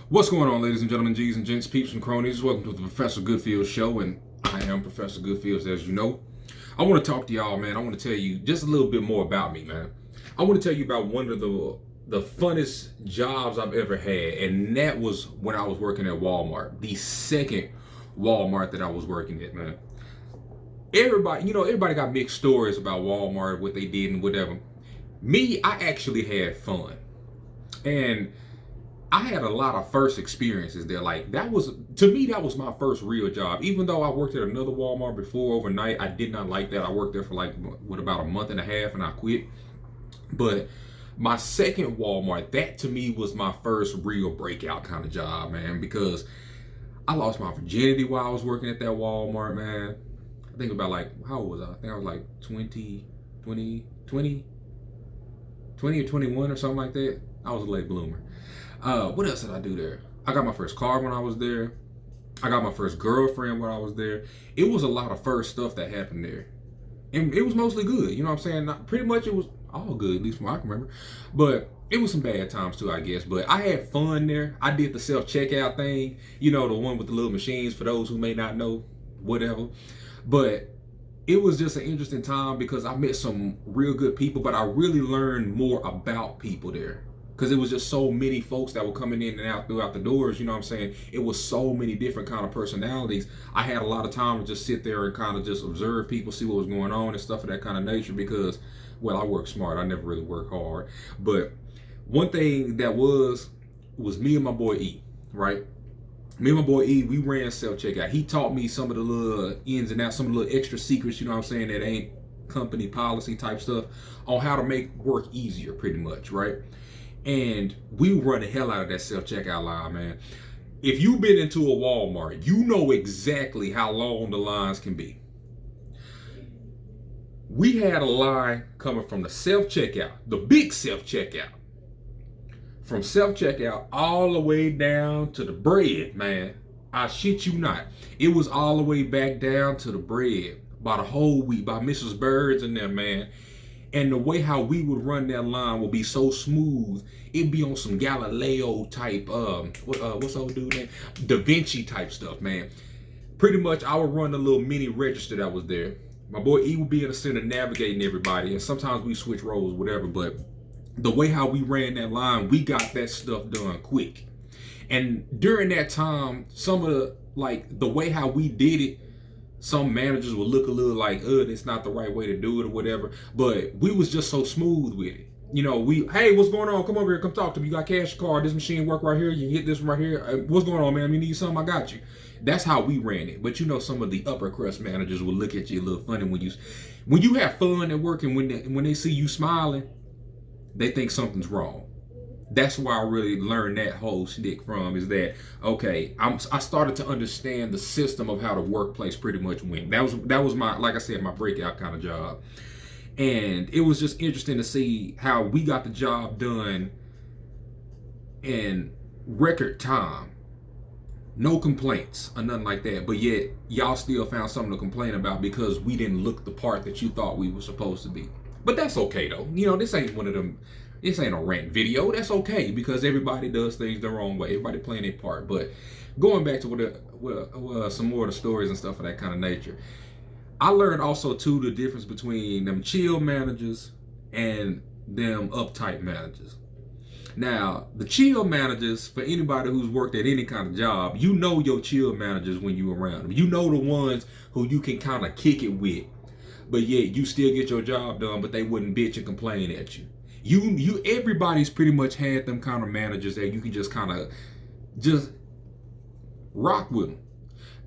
What's going on, ladies and gentlemen, G's and gents, peeps and cronies? Welcome to the Professor Goodfeels show, and I am Professor Goodfeels, as you know. I want to talk to y'all, man. I want to tell you just a little bit more about me, man. I want to tell you about one of the funnest jobs I've ever had, and that was when I was working at Walmart, the second Walmart that I was working at, man. Everybody got mixed stories about Walmart, what they did and whatever. Me, I actually had fun. And I had a lot of first experiences there. Like that was my first real job. Even though I worked at another Walmart before overnight, I did not like that. I worked there for about a month and a half and I quit. But my second Walmart, that to me was my first real breakout kind of job, man, because I lost my virginity while I was working at that Walmart, man. I think about how old was I? I think I was like 20 or 21 or something like that. I was a late bloomer. What else did I do there? I got my first car when I was there. I got my first girlfriend when I was there. It was a lot of first stuff that happened there. And it was mostly good. You know what I'm saying? Pretty much it was all good, at least from what I can remember. But it was some bad times too, I guess. But I had fun there. I did the self-checkout thing. You know, the one with the little machines for those who may not know, whatever. But it was just an interesting time because I met some real good people, but I really learned more about people there. Because it was just so many folks that were coming in and out throughout the doors, you know what I'm saying? It was so many different kind of personalities. I had a lot of time to just sit there and kind of just observe people, see what was going on and stuff of that kind of nature because, well, I work smart. I never really work hard. But one thing that was me and my boy E, right? Me and my boy E, we ran self-checkout. He taught me some of the little ins and outs, some of the little extra secrets, you know what I'm saying, that ain't company policy type stuff on how to make work easier pretty much, right? And we run the hell out of that self-checkout line, man. If you've been into a Walmart, you know exactly how long the lines can be. We had a line coming from the self-checkout, the big self-checkout. From self-checkout all the way down to the bread, man. I shit you not. It was all the way back down to the bread by the whole week, by Mrs. Birds and them, man. And the way how we would run that line would be so smooth. It'd be on some Galileo type, what's old dude name? Da Vinci type stuff, man. Pretty much I would run the little mini register that was there. My boy E would be in the center navigating everybody. And sometimes we switch roles, whatever. But the way how we ran that line, we got that stuff done quick. And during that time, some of the way how we did it, some managers would look a little like, it's not the right way to do it or whatever. But we was just so smooth with it. You know, hey, what's going on? Come over here, come talk to me. You got cash card, this machine work right here. You can hit this right here. What's going on, man? You need something? I got you. That's how we ran it. But you know, some of the upper crust managers will look at you a little funny when you have fun at work and when they see you smiling, they think something's wrong. That's where I really learned that whole shtick from is that, okay, I started to understand the system of how the workplace pretty much went. That was my, like I said, my breakout kind of job. And it was just interesting to see how we got the job done in record time. No complaints or nothing like that. But yet, y'all still found something to complain about because we didn't look the part that you thought we were supposed to be. But that's okay, though. You know, this ain't a rant video. That's okay because everybody does things the wrong way. Everybody playing their part. But going back to some more of the stories and stuff of that kind of nature, I learned also too the difference between them chill managers and them uptight managers. Now, the chill managers, for anybody who's worked at any kind of job, you know your chill managers when you around them. You know the ones who you can kind of kick it with, but yet you still get your job done, but they wouldn't bitch and complain at you. Everybody's pretty much had them kind of managers that you can just kind of just rock with them.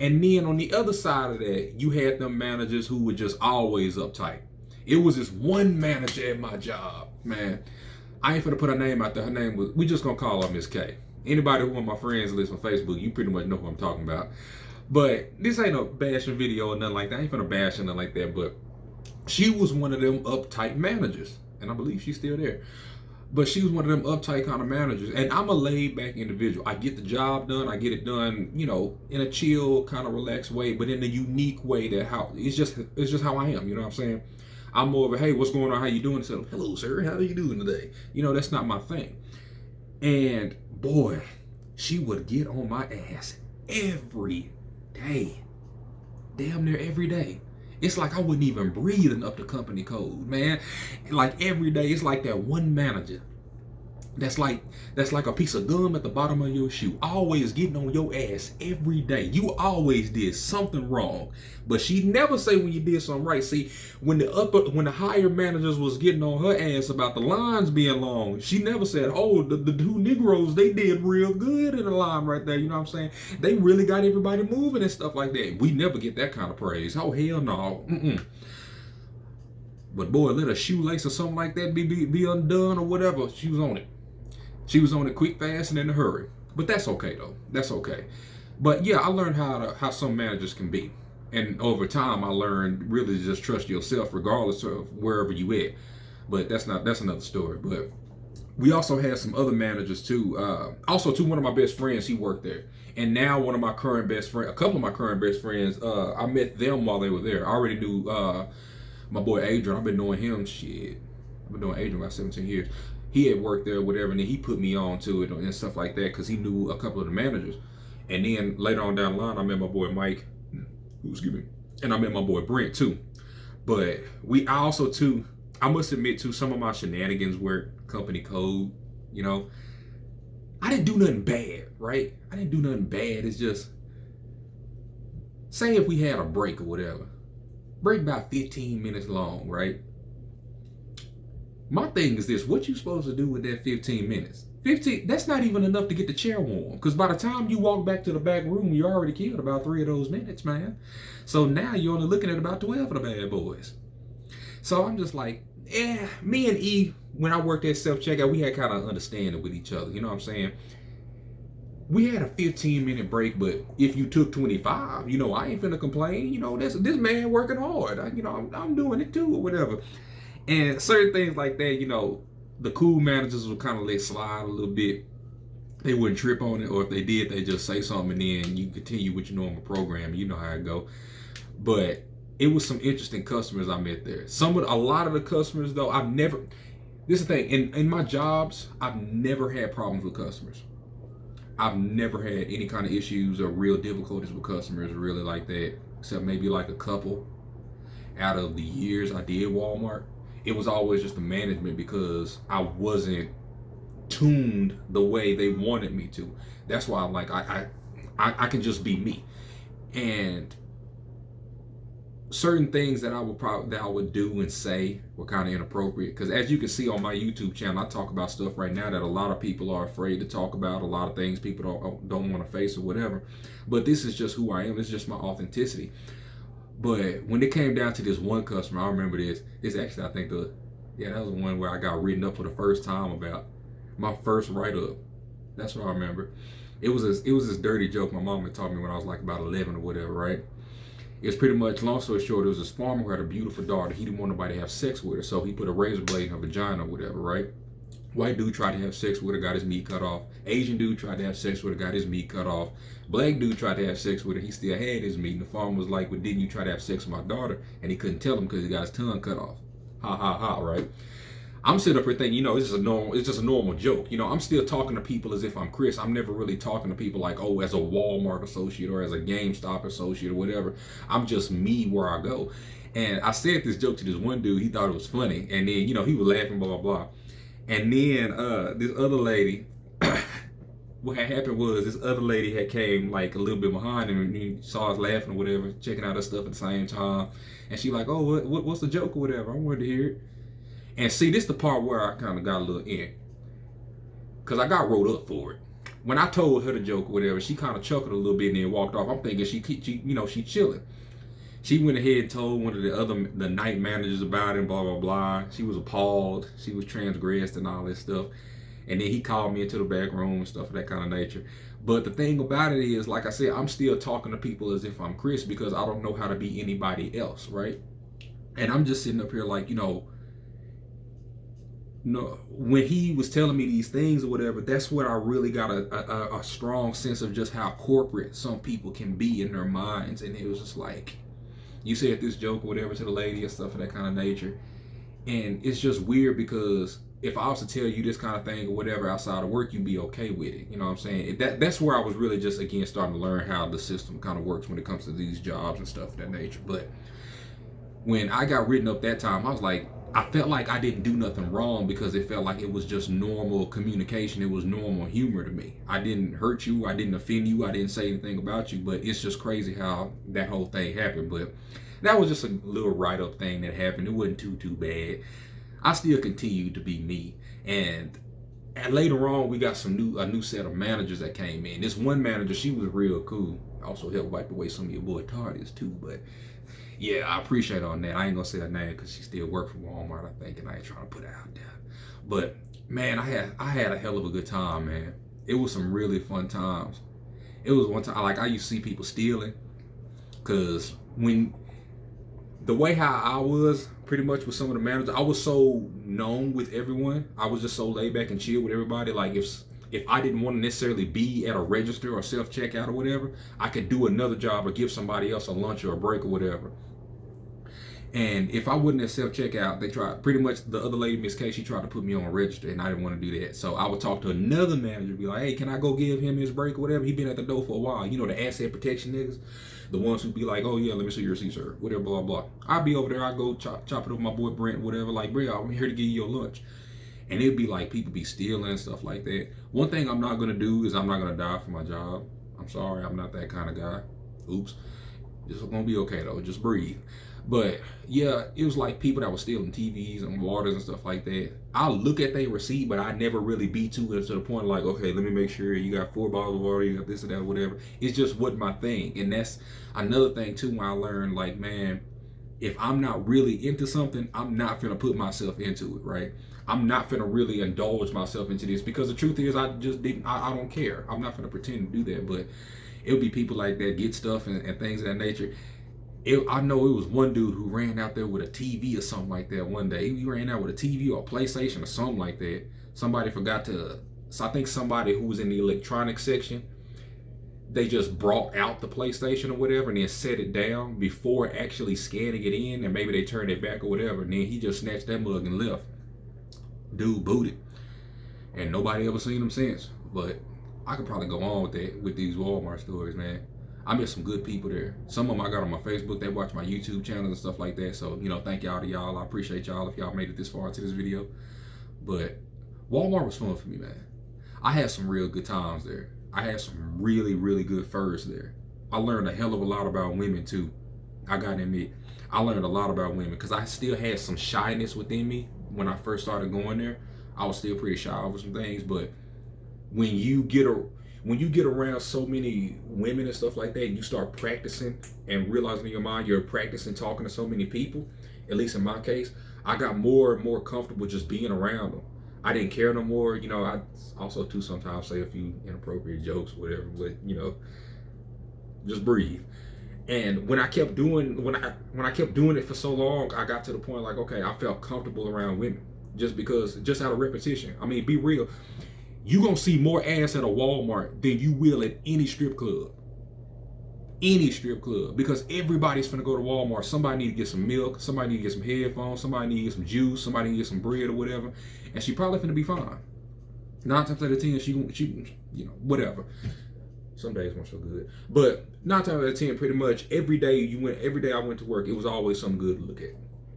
And then on the other side of that, you had them managers who were just always uptight. It was this one manager at my job, man. I ain't finna put her name out there. Her name we just gonna call her Miss K. Anybody who on my friends list on Facebook, you pretty much know who I'm talking about. But this ain't a bashing video or nothing like that. I ain't finna bash or nothing like that. But she was one of them uptight managers. And I believe she's still there. But she was one of them uptight kind of managers. And I'm a laid back individual. I get the job done. I get it done, you know, in a chill, kind of relaxed way, but in a unique way it's just how I am, you know what I'm saying? I'm more of a, hey, what's going on? How you doing? So, hello, sir. How are you doing today? You know, that's not my thing. And boy, she would get on my ass every day, damn near every day. It's like I wouldn't even breathe enough the company code, man. Like every day, it's like that one manager that's like a piece of gum at the bottom of your shoe, always getting on your ass every day. You always did something wrong, but she never say when you did something right. See, when the higher managers was getting on her ass about the lines being long, she never said, "Oh, the two Negroes, they did real good in the line right there." You know what I'm saying? They really got everybody moving and stuff like that. We never get that kind of praise. Oh hell no. But boy, let a shoelace or something like that be undone or whatever, she was on it. She was on it quick, fast, and in a hurry. But that's okay though. That's okay. But yeah, I learned how some managers can be, and over time I learned really to just trust yourself regardless of wherever you at. But that's another story. But we also had some other managers too. Also, too, one of my best friends, he worked there, and now one of my current best friends, a couple of my current best friends, I met them while they were there. I already knew my boy Adrian. I've been knowing him. I've been knowing Adrian about 17 years. He had worked there, whatever, and then he put me on to it and stuff like that because he knew a couple of the managers. And then later on down the line, I met my boy Mike, excuse me, and I met my boy Brent too. But I must admit too, some of my shenanigans were company code. You know, I didn't do nothing bad, right? I didn't do nothing bad. It's just, say if we had a break or whatever, break about 15 minutes long, right? My thing is this: what you supposed to do with that 15 minutes? 15, that's not even enough to get the chair warm. Because by the time you walk back to the back room, you already killed about 3 of those minutes, man. So now you're only looking at about 12 of the bad boys. So I'm just like, me and E, when I worked at self-checkout, we had kind of understanding with each other. You know what I'm saying? We had a 15-minute break, but if you took 25, you know, I ain't finna complain. You know, this man working hard. I'm doing it too or whatever. And certain things like that, you know, the cool managers would kind of let slide a little bit. They wouldn't trip on it, or if they did, they just say something and then you continue with your normal program. You know how it go. But it was some interesting customers I met there. A lot of the customers though, this is the thing, in my jobs, I've never had problems with customers. I've never had any kind of issues or real difficulties with customers really like that, except maybe like a couple out of the years I did Walmart. It was always just the management because I wasn't tuned the way they wanted me to. That's why I'm like, I can just be me. And certain things that I would do and say were kind of inappropriate, because as you can see on my YouTube channel, I talk about stuff right now that a lot of people are afraid to talk about, a lot of things people don't want to face or whatever. But this is just who I am. It's just my authenticity. But when it came down to this one customer, I remember this. It's actually, I think that was the one where I got written up for the first time about my first write-up. That's what I remember. It was this dirty joke my mom had taught me when I was like about 11 or whatever, right? It's pretty much, long story short, it was this farmer who had a beautiful daughter. He didn't want nobody to have sex with her, so he put a razor blade in her vagina or whatever, right? White dude tried to have sex with her, got his meat cut off. Asian dude tried to have sex with her, got his meat cut off. Black dude tried to have sex with her, he still had his meat. And the farmer was like, well, didn't you try to have sex with my daughter? And he couldn't tell him because he got his tongue cut off. Ha ha ha, right? I'm sitting up here thinking, you know, it's just a normal joke. You know, I'm still talking to people as if I'm Chris. I'm never really talking to people like, oh, as a Walmart associate or as a GameStop associate or whatever. I'm just me where I go. And I said this joke to this one dude. He thought it was funny. And then, you know, he was laughing, blah, blah, blah. And then this other lady, what had happened was this other lady had came like a little bit behind him and he saw us laughing or whatever, checking out her stuff at the same time. And she like, oh, what's the joke or whatever? I wanted to hear it. And see, this is the part where I kind of got a little in. Because I got wrote up for it. When I told her the joke or whatever, she kind of chuckled a little bit and then walked off. I'm thinking she chilling. She went ahead and told one of the night managers about it and blah, blah, blah. She was appalled. She was transgressed and all this stuff. And then he called me into the back room and stuff of that kind of nature. But the thing about it is, like I said, I'm still talking to people as if I'm Chris because I don't know how to be anybody else, right? And I'm just sitting up here like, no, when he was telling me these things or whatever, that's what I really got a strong sense of just how corporate some people can be in their minds. And it was just like, you said this joke or whatever to the lady and stuff of that kind of nature. And it's just weird because if I was to tell you this kind of thing or whatever outside of work, you'd be okay with it. You know what I'm saying? That's where I was really just, again, starting to learn how the system kind of works when it comes to these jobs and stuff of that nature. But when I got written up that time, I was like, I felt like I didn't do nothing wrong because it felt like it was just normal communication. It was normal humor to me. I didn't hurt you. I didn't offend you. I didn't say anything about you. But it's just crazy how that whole thing happened. But that was just a little write-up thing that happened. It wasn't too bad. I still continued to be me. And later on, we got a new set of managers that came in. This one manager, she was real cool. Also helped wipe away some of your boy tardies too. But yeah, I appreciate her on that. I ain't gonna say her name because she still work for Walmart, I think, and I ain't trying to put her out there. But man, I had a hell of a good time, man. It was some really fun times. It was one time, like, I used to see people stealing, because when the way how I was pretty much with some of the managers, I was so known with everyone. I was just so laid back and chill with everybody. Like, if I didn't want to necessarily be at a register or self-checkout or whatever, I could do another job or give somebody else a lunch or a break or whatever. And if I wouldn't at self-checkout, they tried, pretty much the other lady, Miss K, she tried to put me on a register, and I didn't want to do that. So I would talk to another manager, be like, hey, can I go give him his break or whatever? He been at the door for a while. You know, the asset protection niggas, the ones who be like, oh yeah, let me see your receipt, sir, whatever, blah, blah. I'd be over there, I'd go chop it up with my boy Brent, whatever, like, bro, I'm here to give you your lunch. And it'd be like, people be stealing and stuff like that. One thing I'm not gonna do is I'm not gonna die for my job. I'm sorry, I'm not that kind of guy. Oops. It's gonna be okay though, just breathe. But yeah, it was like people that were stealing TVs and waters and stuff like that. I look at their receipt, but I never really be to it to the point like, okay, let me make sure you got 4 bottles of water, you got this or that, whatever. It just wasn't my thing. And that's another thing too, when I learned, like, man, if I'm not really into something, I'm not gonna put myself into it, right? I'm not gonna really indulge myself into this, because the truth is, I don't care. I'm not gonna pretend to do that. But it'll be people like that get stuff and things of that nature. I know it was one dude who ran out there with a TV or something like that one day. He ran out with a TV or a PlayStation or something like that. Somebody forgot to, so I think somebody who was in the electronics section, they just brought out the PlayStation or whatever and then set it down before actually scanning it in, and maybe they turned it back or whatever, and then he just snatched that mug and left. Dude booted. And nobody ever seen him since. But I could probably go on with that with these Walmart stories, man. I met some good people there. Some of them I got on my Facebook. They watch my YouTube channel and stuff like that. So, you know, thank y'all to y'all. I appreciate y'all if y'all made it this far into this video. But Walmart was fun for me, man. I had some real good times there. I had some really, really good furs there. I learned a hell of a lot about women too. I gotta admit, I learned a lot about women because I still had some shyness within me when I first started going there. I was still pretty shy over some things, but when you get around so many women and stuff like that, and you start practicing and realizing in your mind you're practicing talking to so many people, at least in my case, I got more and more comfortable just being around them. I didn't care no more. You know, I also too sometimes say a few inappropriate jokes, whatever, but you know, just breathe. And when I kept doing it for so long, I got to the point like, okay, I felt comfortable around women just out of repetition. I mean, be real. You gonna see more ass at a Walmart than you will at any strip club. Any strip club, because everybody's finna go to Walmart. Somebody need to get some milk, somebody need to get some headphones, somebody need to get some juice, somebody need to get some bread or whatever, and she probably finna be fine. 9 times out of 10, she you know, whatever. Some days weren't so good, but 9 times out of 10, pretty much every day I went to work, it was always something good to look at.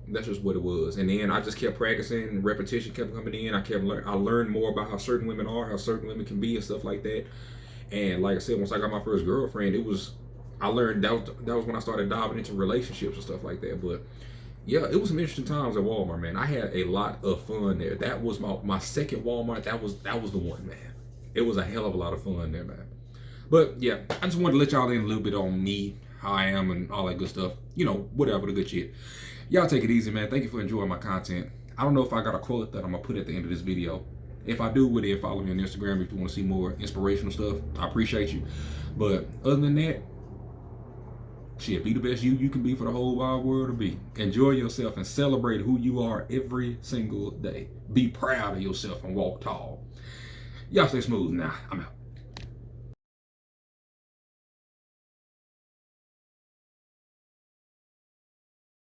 That's just what it was. And then I just kept practicing, and repetition kept coming in. I learned more about how certain women are, how certain women can be, and stuff like that. And like I said, once I got my first girlfriend, I learned that was when I started diving into relationships and stuff like that. But yeah, it was some interesting times at Walmart, man. I had a lot of fun there. That was my second Walmart. That was the one, man. It was a hell of a lot of fun there, man. But yeah, I just wanted to let y'all in a little bit on me, how I am, and all that good stuff. You know, whatever, the good shit. Y'all take it easy, man. Thank you for enjoying my content. I don't know if I got a quote that I'm gonna put at the end of this video. If I do, would then follow me on Instagram if you want to see more inspirational stuff. I appreciate you. But other than that, shit, be the best you can be for the whole wide world to be. Enjoy yourself and celebrate who you are every single day. Be proud of yourself and walk tall. Y'all stay smooth now. I'm out.